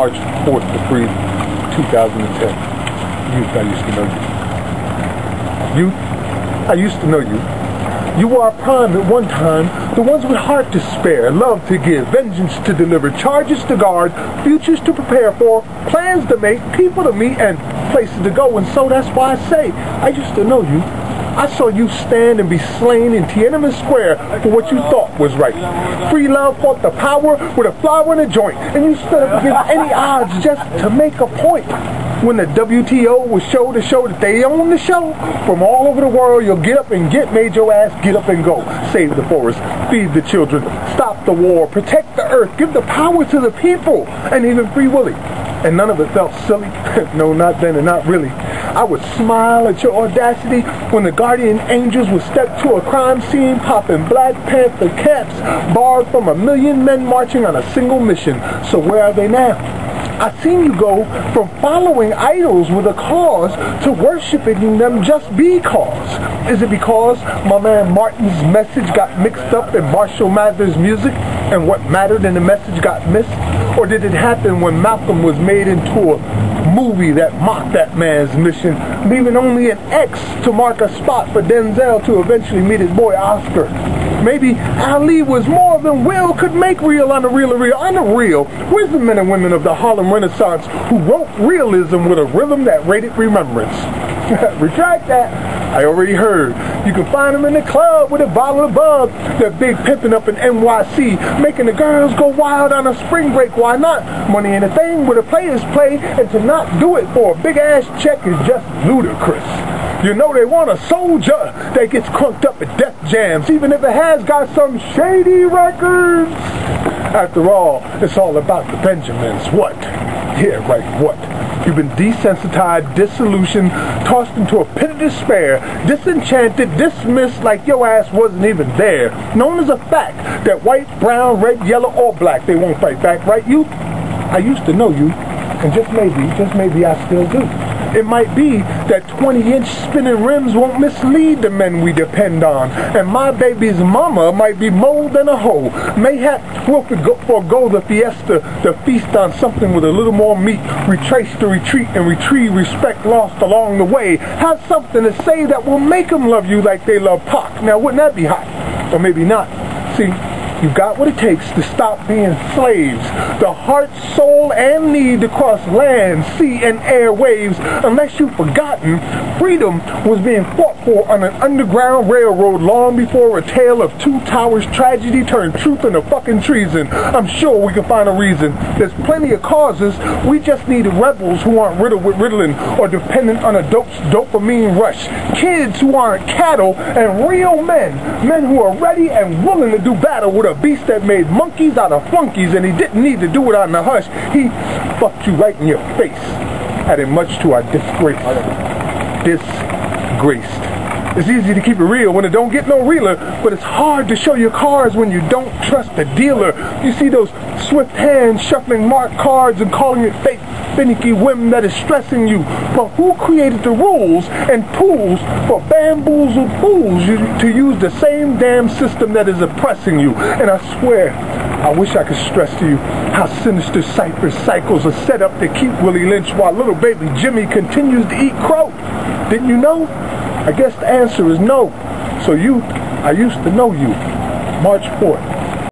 March 4th to 3, 2010. Youth, I used to know you. Youth, I used to know you. You were our prime at one time, the ones with heart to spare, love to give, vengeance to deliver, charges to guard, futures to prepare for, plans to make, people to meet, and places to go. And so that's why I say, I used to know you. I saw you stand and be slain in Tiananmen Square for what you thought was right. Free love fought the power with a flower and a joint, and you stood up against any odds just to make a point. When the WTO was show to show that they own the show, from all over the world, you'll get up and get made your ass get up and go. Save the forest, feed the children, stop the war, protect the earth, give the power to the people, and even Free Willy. And none of it felt silly. No, not then and not really. I would smile at your audacity when the guardian angels would step to a crime scene popping Black Panther caps, barred from 1,000,000 men marching on a single mission. So where are they now? I've seen you go from following idols with a cause to worshiping them just because. Is it because my man Martin's message got mixed up in Marshall Mathers' music and what mattered in the message got missed? Or did it happen when Malcolm was made into a movie that mocked that man's mission, leaving only an X to mark a spot for Denzel to eventually meet his boy Oscar? Maybe Ali was more than Will could make real on the real of real. On the real, where's the men and women of the Harlem Renaissance who wrote realism with a rhythm that rated remembrance? Retract that. I already heard. You can find them in the club with a bottle of bug. They're big pimping up in NYC, making the girls go wild on a spring break. Why not? Money ain't a thing, where the players play, and to not do it for a big-ass check is just ludicrous. You know they want a soldier that gets crunked up at death jams, even if it has got some shady records. After all, it's all about the Benjamins. What? Yeah, right, what? You've been desensitized, disillusioned, tossed into a pit of despair, disenchanted, dismissed like your ass wasn't even there. Known as a fact that white, brown, red, yellow, or black, they won't fight back, right, you? I used to know you, and just maybe I still do. It might be that 20-inch spinning rims won't mislead the men we depend on. And my baby's mama might be more than a hoe. Mayhap we'll forego the fiesta, the feast on something with a little more meat, retrace the retreat and retrieve respect lost along the way. Have something to say that will make them love you like they love Pac. Now, wouldn't that be hot? Or maybe not. See, you got what it takes to stop being slaves. The heart, soul, and need to cross land, sea, and air waves. Unless you've forgotten, freedom was being fought for on an underground railroad long before a tale of two towers tragedy turned truth into fucking treason. I'm sure we can find a reason. There's plenty of causes. We just need rebels who aren't riddled with Ritalin or dependent on a dope's dopamine rush. Kids who aren't cattle, and real men. Men who are ready and willing to do battle with a beast that made monkeys out of flunkies, and he didn't need to do it on the hush. He fucked you right in your face, adding much to our disgrace. Disgraced. It's easy to keep it real when it don't get no realer, but it's hard to show your cards when you don't trust the dealer. You see those swift hands shuffling marked cards and calling it fake, finicky whim that is stressing you. But who created the rules and tools for bamboozled fools to use the same damn system that is oppressing you? And I swear, I wish I could stress to you how sinister cipher cycles are set up to keep Willie Lynch while little baby Jimmy continues to eat crow. Didn't you know? I guess the answer is no. So I used to know you. March 4th.